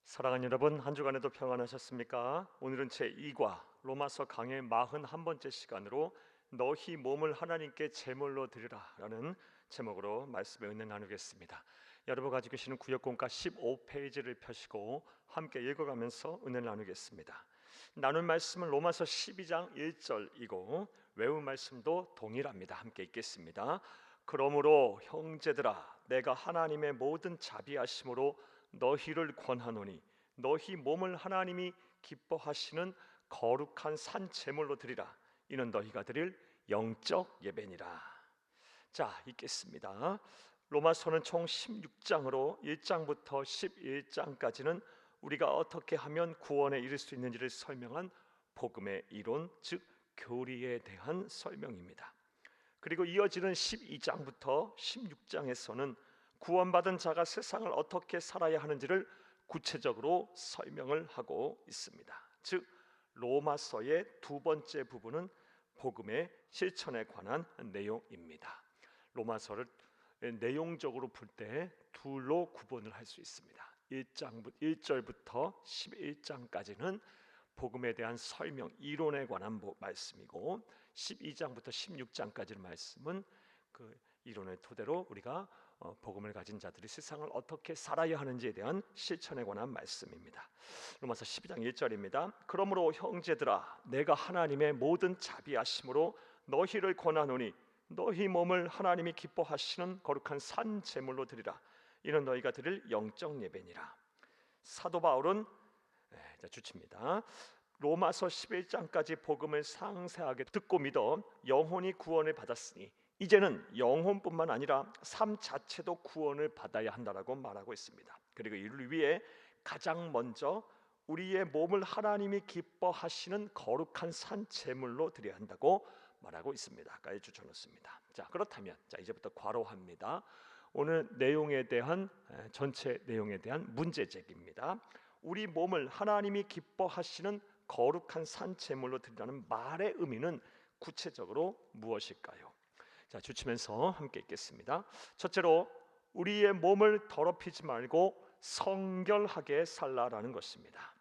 사랑하는 여러분, 한 주간에도 평안하셨습니까? 오늘은 제2과 로마서 강의 41번째 시간으로 너희 몸을 하나님께 제물로 드리라 라는 제목으로 말씀의 은혜 나누겠습니다. 여러분 가지고 계시는 구역공과 15페이지를 펴시고 함께 읽어가면서 은혜 나누겠습니다. 나눌 말씀은 로마서 12장 1절이고 외운 말씀도 동일합니다. 함께 읽겠습니다. 그러므로 형제들아, 내가 하나님의 모든 자비하심으로 너희를 권하노니 너희 몸을 하나님이 기뻐하시는 거룩한 산 제물로 드리라. 이는 너희가 드릴 영적 예배니라. 자, 읽겠습니다. 로마서는 총 16장으로 1장부터 11장까지는 우리가 어떻게 하면 구원에 이를 수 있는지를 설명한 복음의 이론, 즉 교리에 대한 설명입니다. 그리고 이어지는 12장부터 16장에서는 구원받은 자가 세상을 어떻게 살아야 하는지를 구체적으로 설명을 하고 있습니다. 즉 로마서의 두 번째 부분은 복음의 실천에 관한 내용입니다. 로마서를 내용적으로 볼 때 둘로 구분을 할 수 있습니다. 1절부터 11장까지는 복음에 대한 설명, 이론에 관한 말씀이고 12장부터 16장까지의 말씀은 그 이론을 토대로 우리가 복음을 가진 자들이 세상을 어떻게 살아야 하는지에 대한 실천에 관한 말씀입니다. 로마서 12장 1절입니다. 그러므로 형제들아, 내가 하나님의 모든 자비하심으로 너희를 권하노니 너희 몸을 하나님이 기뻐하시는 거룩한 산 제물로 드리라. 이는 너희가 드릴 영적 예배니라. 사도 바울은 주칩니다. 로마서 11장까지 복음을 상세하게 듣고 믿어 영혼이 구원을 받았으니 이제는 영혼뿐만 아니라 삶 자체도 구원을 받아야 한다라고 말하고 있습니다. 그리고 이를 위해 가장 먼저 우리의 몸을 하나님이 기뻐하시는 거룩한 산 제물로 드려야 한다고 말하고 있습니다. 아까 주쳐놓습니다. 자, 그렇다면 이제부터 괄호합니다. 오늘 내용에 대한 전체 내용에 대한 문제 제기입니다. 우리 몸을 하나님이 기뻐하시는 거룩한 산 제물로 드리라는 말의 의미는 구체적으로 무엇일까요? 자, 주치면서 함께 읽겠습니다. 첫째로 우리의 몸을 더럽히지 말고 성결하게 살라라는 것입니다.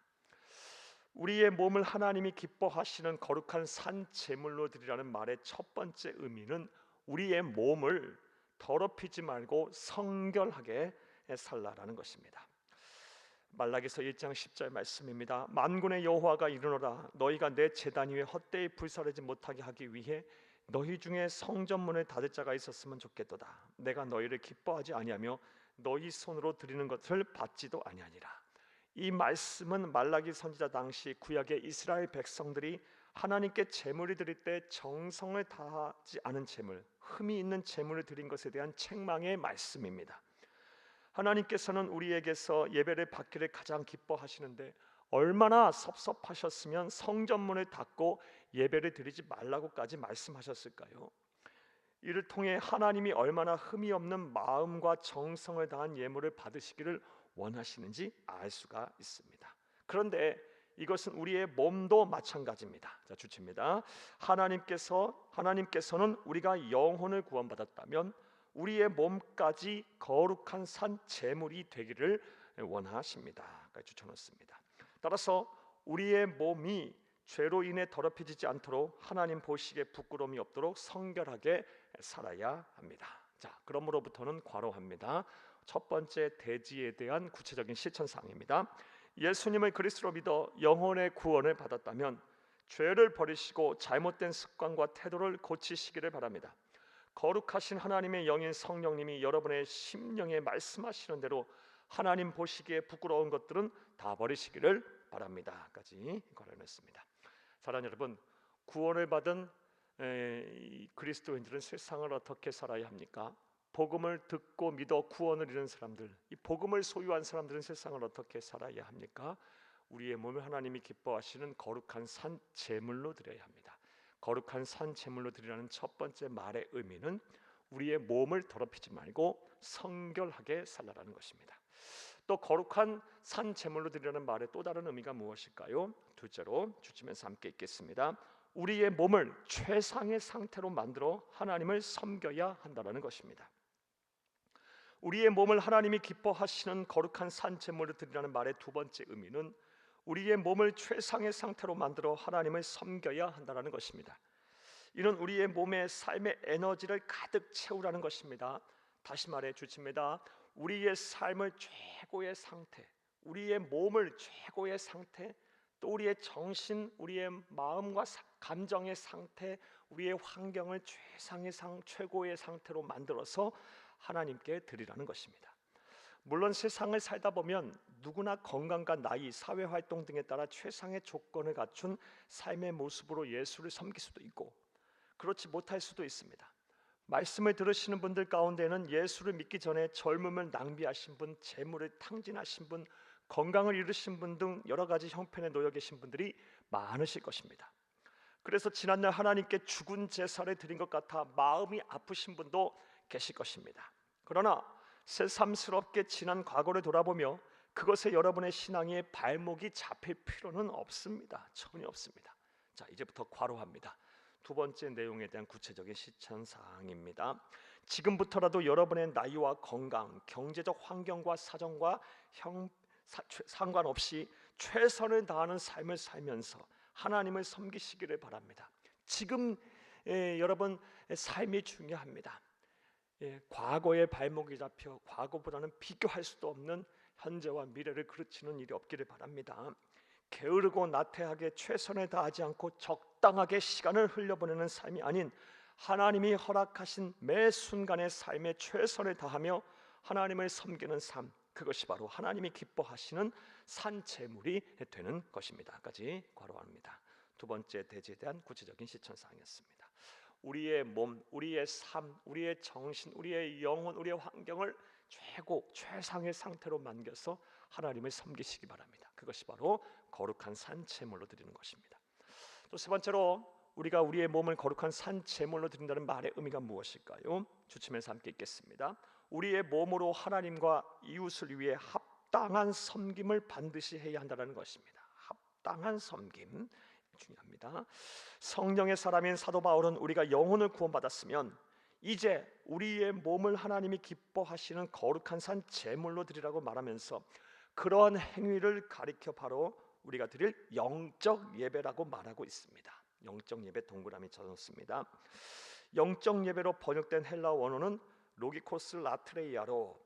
우리의 몸을 하나님이 기뻐하시는 거룩한 산 제물로 드리라는 말의 첫 번째 의미는 우리의 몸을 더럽히지 말고 성결하게 살라라는 것입니다. 말라기서 1장 10절 말씀입니다. 만군의 여호와가 이르노라, 너희가 내 제단 위에 헛되이 불사르지 못하게 하기 위해 너희 중에 성전문을 닫을 자가 있었으면 좋겠도다. 내가 너희를 기뻐하지 아니하며 너희 손으로 드리는 것을 받지도 아니하니라. 이 말씀은 말라기 선지자 당시 구약의 이스라엘 백성들이 하나님께 제물을 드릴 때 정성을 다하지 않은 제물, 흠이 있는 제물을 드린 것에 대한 책망의 말씀입니다. 하나님께서는 우리에게서 예배를 받기를 가장 기뻐하시는데 얼마나 섭섭하셨으면 성전문을 닫고 예배를 드리지 말라고까지 말씀하셨을까요? 이를 통해 하나님이 얼마나 흠이 없는 마음과 정성을 다한 예물을 받으시기를 원하시는지 알 수가 있습니다. 그런데 이것은 우리의 몸도 마찬가지입니다. 자, 주치입니다. 하나님께서는 우리가 영혼을 구원받았다면 우리의 몸까지 거룩한 산 제물이 되기를 원하십니다. 주쳐놓습니다. 따라서 우리의 몸이 죄로 인해 더럽혀지지 않도록 하나님 보시기에 부끄러움이 없도록 성결하게 살아야 합니다. 자, 그러므로부터는 괄호합니다. 첫 번째 대지에 대한 구체적인 실천사항입니다. 예수님을 그리스도로 믿어 영혼의 구원을 받았다면 죄를 버리시고 잘못된 습관과 태도를 고치시기를 바랍니다. 거룩하신 하나님의 영인 성령님이 여러분의 심령에 말씀하시는 대로 하나님 보시기에 부끄러운 것들은 다 버리시기를 바랍니다. 까지 걸어냈습니다. 사랑하는 여러분, 구원을 받은 그리스도인들은 세상을 어떻게 살아야 합니까? 복음을 듣고 믿어 구원을 이룬 사람들, 이 복음을 소유한 사람들은 세상을 어떻게 살아야 합니까? 우리의 몸을 하나님이 기뻐하시는 거룩한 산 제물로 드려야 합니다. 거룩한 산 제물로 드리라는 첫 번째 말의 의미는 우리의 몸을 더럽히지 말고 성결하게 살라라는 것입니다. 또 거룩한 산 제물로 드리라는 말의 또 다른 의미가 무엇일까요? 둘째로 주치면서 함께 읽겠습니다. 우리의 몸을 최상의 상태로 만들어 하나님을 섬겨야 한다는 것입니다. 우리의 몸을 하나님이 기뻐하시는 거룩한 산 제물로 드리라는 말의 두 번째 의미는 우리의 몸을 최상의 상태로 만들어 하나님을 섬겨야 한다는 것입니다. 이는 우리의 몸에 삶의 에너지를 가득 채우라는 것입니다. 다시 말해 주십니다. 우리의 삶을 최고의 상태, 우리의 몸을 최고의 상태, 또 우리의 정신, 우리의 마음과 감정의 상태, 우리의 환경을 최고의 상태로 만들어서 하나님께 드리라는 것입니다. 물론 세상을 살다 보면 누구나 건강과 나이, 사회활동 등에 따라 최상의 조건을 갖춘 삶의 모습으로 예수를 섬길 수도 있고 그렇지 못할 수도 있습니다. 말씀을 들으시는 분들 가운데는 예수를 믿기 전에 젊음을 낭비하신 분, 재물을 탕진하신 분, 건강을 잃으신 분 등 여러 가지 형편에 놓여 계신 분들이 많으실 것입니다. 그래서 지난날 하나님께 죽은 제사를 드린 것 같아 마음이 아프신 분도 계실 것입니다. 그러나 새삼스럽게 지난 과거를 돌아보며 그것에 여러분의 신앙의 발목이 잡힐 필요는 없습니다. 전혀 없습니다. 자, 이제부터 괄호합니다. 두 번째 내용에 대한 구체적인 실천 사항입니다. 지금부터라도 여러분의 나이와 건강, 경제적 환경과 사정과 상관없이 최선을 다하는 삶을 살면서 하나님을 섬기시기를 바랍니다. 지금 여러분 삶이 중요합니다. 과거의 발목이 잡혀 과거보다는 비교할 수도 없는 현재와 미래를 그르치는 일이 없기를 바랍니다. 게으르고 나태하게 최선을 다하지 않고 적당하게 시간을 흘려보내는 삶이 아닌 하나님이 허락하신 매 순간의 삶에 최선을 다하며 하나님을 섬기는 삶, 그것이 바로 하나님이 기뻐하시는 산제물이 되는 것입니다.까지 괄호합니다. 두 번째 대지에 대한 구체적인 실천사항이었습니다. 우리의 몸, 우리의 삶, 우리의 정신, 우리의 영혼, 우리의 환경을 최상의 상태로 만겨서 하나님을 섬기시기 바랍니다. 그것이 바로 거룩한 산제물로 드리는 것입니다. 또 세 번째로 우리가 우리의 몸을 거룩한 산제물로 드린다는 말의 의미가 무엇일까요? 주침에서 함께 읽겠습니다. 우리의 몸으로 하나님과 이웃을 위해 합당한 섬김을 반드시 해야 한다는 것입니다. 합당한 섬김 중요합니다. 성령의 사람인 사도 바울은 우리가 영혼을 구원받았으면 이제 우리의 몸을 하나님이 기뻐하시는 거룩한 산 제물로 드리라고 말하면서 그러한 행위를 가리켜 바로 우리가 드릴 영적 예배라고 말하고 있습니다. 영적 예배 동그라미 쳐놓습니다. 영적 예배로 번역된 헬라 원어는 로기코스 라트레이아로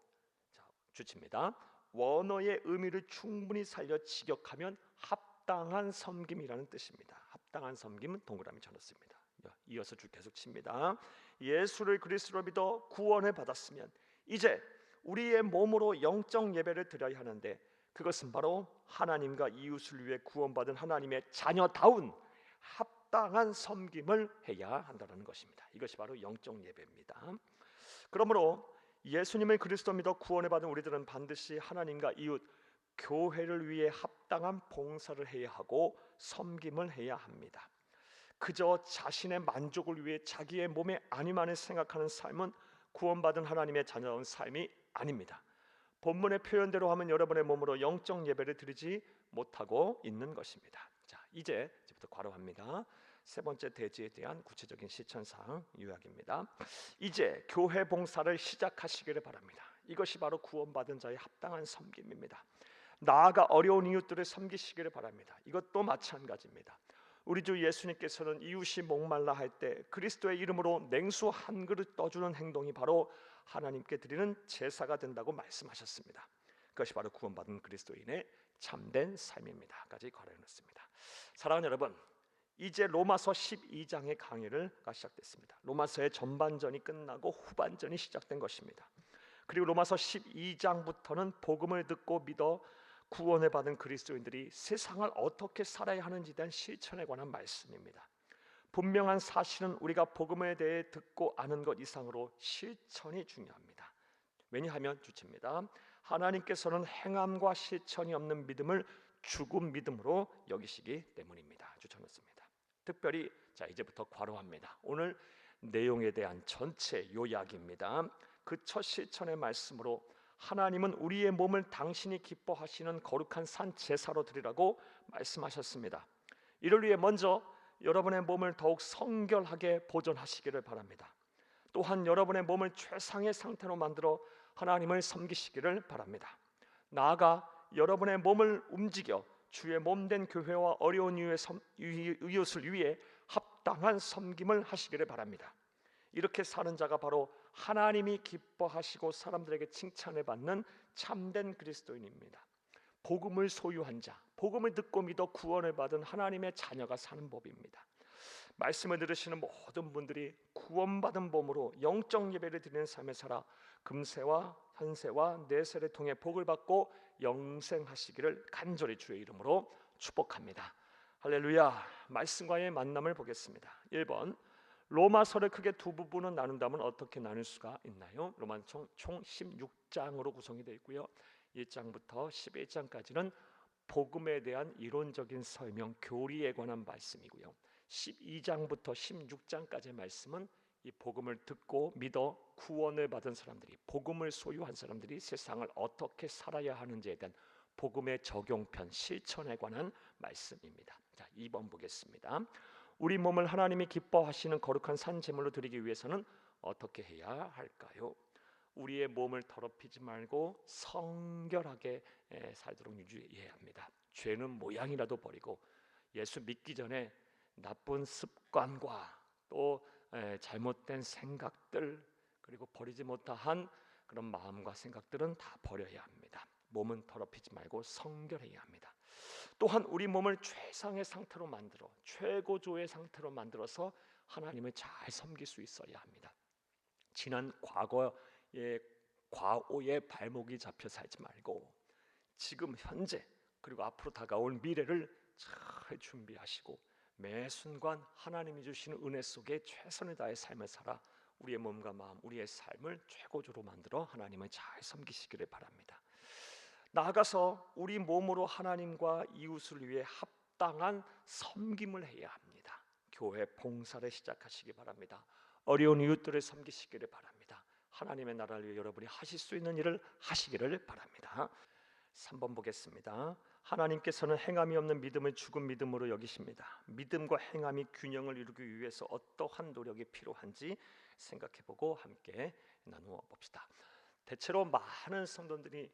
주칩니다. 원어의 의미를 충분히 살려 직역하면 합당한 섬김이라는 뜻입니다. 합당한 섬김은 동그라미 쳐놓습니다. 이어서 쭉 계속 칩니다. 예수를 그리스도로 믿어 구원을 받았으면 이제 우리의 몸으로 영적 예배를 드려야 하는데 그것은 바로 하나님과 이웃을 위해 구원받은 하나님의 자녀다운 합당한 섬김을 해야 한다는 것입니다. 이것이 바로 영적 예배입니다. 그러므로 예수님을 그리스도 믿어 구원을 받은 우리들은 반드시 하나님과 이웃, 교회를 위해 합당한 봉사를 해야 하고 섬김을 해야 합니다. 그저 자신의 만족을 위해 자기의 몸의 안위만을 생각하는 삶은 구원받은 하나님의 자녀다운 삶이 아닙니다. 본문의 표현대로 하면 여러분의 몸으로 영적 예배를 드리지 못하고 있는 것입니다. 자, 이제부터 괄호합니다. 세 번째 대지에 대한 구체적인 실천사항 요약입니다. 이제 교회 봉사를 시작하시기를 바랍니다. 이것이 바로 구원받은 자의 합당한 섬김입니다. 나아가 어려운 이웃들을 섬기시기를 바랍니다. 이것도 마찬가지입니다. 우리 주 예수님께서는 이웃이 목말라 할 때 그리스도의 이름으로 냉수 한 그릇 떠주는 행동이 바로 하나님께 드리는 제사가 된다고 말씀하셨습니다. 그것이 바로 구원받은 그리스도인의 참된 삶입니다.까지 괄호해놓습니다. 사랑하는 여러분, 이제 로마서 12장의 강의가 시작됐습니다. 로마서의 전반전이 끝나고 후반전이 시작된 것입니다. 그리고 로마서 12장부터는 복음을 듣고 믿어 구원을 받은 그리스도인들이 세상을 어떻게 살아야 하는지에 대한 실천에 관한 말씀입니다. 분명한 사실은 우리가 복음에 대해 듣고 아는 것 이상으로 실천이 중요합니다. 왜냐하면 주체입니다. 하나님께서는 행함과 실천이 없는 믿음을 죽은 믿음으로 여기시기 때문입니다. 주쳐놓습니다. 특별히 이제부터 괄호합니다. 오늘 내용에 대한 전체 요약입니다. 그 첫 실천의 말씀으로 하나님은 우리의 몸을 당신이 기뻐하시는 거룩한 산 제사로 드리라고 말씀하셨습니다. 이를 위해 먼저 여러분의 몸을 더욱 성결하게 보존하시기를 바랍니다. 또한 여러분의 몸을 최상의 상태로 만들어 하나님을 섬기시기를 바랍니다. 나아가 여러분의 몸을 움직여 주의 몸된 교회와 어려운 이웃을 위해 합당한 섬김을 하시기를 바랍니다. 이렇게 사는 자가 바로 하나님이 기뻐하시고 사람들에게 칭찬을 받는 참된 그리스도인입니다. 복음을 소유한 자, 복음을 듣고 믿어 구원을 받은 하나님의 자녀가 사는 법입니다. 말씀을 들으시는 모든 분들이 구원받은 몸으로 영적 예배를 드리는 삶을 살아 금세와 현세와 내세를 통해 복을 받고 영생하시기를 간절히 주의 이름으로 축복합니다. 할렐루야. 말씀과의 만남을 보겠습니다. 1번, 로마서를 크게 두 부분으로 나눈다면 어떻게 나눌 수가 있나요? 로마서 총 16장으로 구성이 되어 있고요. 1장부터 11장까지는 복음에 대한 이론적인 설명, 교리에 관한 말씀이고요. 12장부터 16장까지의 말씀은 이 복음을 듣고 믿어 구원을 받은 사람들이, 복음을 소유한 사람들이 세상을 어떻게 살아야 하는지에 대한 복음의 적용편, 실천에 관한 말씀입니다. 자, 2번 보겠습니다. 우리 몸을 하나님이 기뻐하시는 거룩한 산 제물로 드리기 위해서는 어떻게 해야 할까요? 우리의 몸을 더럽히지 말고 성결하게 살도록 유지해야 합니다. 죄는 모양이라도 버리고 예수 믿기 전에 나쁜 습관과 또 잘못된 생각들, 그리고 버리지 못한 그런 마음과 생각들은 다 버려야 합니다. 몸은 더럽히지 말고 성결해야 합니다. 또한 우리 몸을 최상의 상태로 만들어 최고조의 상태로 만들어서 하나님을 잘 섬길 수 있어야 합니다. 지난 과거의 발목이 잡혀 살지 말고 지금 현재 그리고 앞으로 다가올 미래를 잘 준비하시고 매 순간 하나님이 주시는 은혜 속에 최선을 다해 삶을 살아 우리의 몸과 마음, 우리의 삶을 최고조로 만들어 하나님을 잘 섬기시기를 바랍니다. 나아가서 우리 몸으로 하나님과 이웃을 위해 합당한 섬김을 해야 합니다. 교회 봉사를 시작하시기 바랍니다. 어려운 이웃들을 섬기시기를 바랍니다. 하나님의 나라를 위해 여러분이 하실 수 있는 일을 하시기를 바랍니다. 3번 보겠습니다. 하나님께서는 행함이 없는 믿음을 죽은 믿음으로 여기십니다. 믿음과 행함이 균형을 이루기 위해서 어떠한 노력이 필요한지 생각해보고 함께 나누어 봅시다. 대체로 많은 성도들이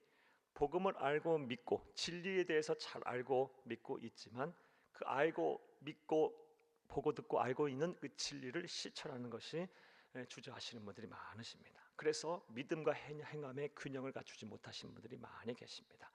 복음을 알고 믿고 진리에 대해서 잘 알고 믿고 있지만 그 알고 믿고 보고 듣고 알고 있는 그 진리를 실천하는 것이 주저하시는 분들이 많으십니다. 그래서 믿음과 행함의 균형을 갖추지 못하신 분들이 많이 계십니다.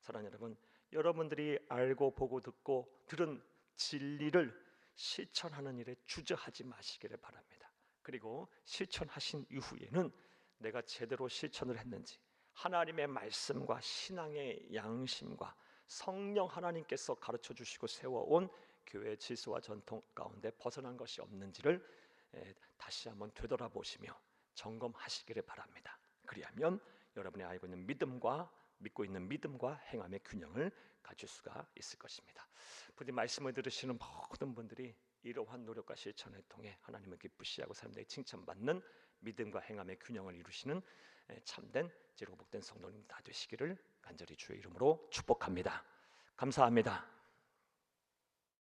사랑하는 여러분, 여러분들이 알고 보고 듣고 들은 진리를 실천하는 일에 주저하지 마시기를 바랍니다. 그리고 실천하신 이후에는 내가 제대로 실천을 했는지, 하나님의 말씀과 신앙의 양심과 성령 하나님께서 가르쳐 주시고 세워온 교회의 질서와 전통 가운데 벗어난 것이 없는지를 다시 한번 되돌아보시며 점검하시기를 바랍니다. 그리하면 여러분이 알고 있는 믿고 있는 믿음과 행함의 균형을 갖출 수가 있을 것입니다. 부디 말씀을 들으시는 모든 분들이 이러한 노력과 실천을 통해 하나님을 기쁘시하고 사람들에게 칭찬받는 믿음과 행함의 균형을 이루시는 참된 지혜롭고 복된 성도님 다 되시기를 간절히 주의 이름으로 축복합니다. 감사합니다.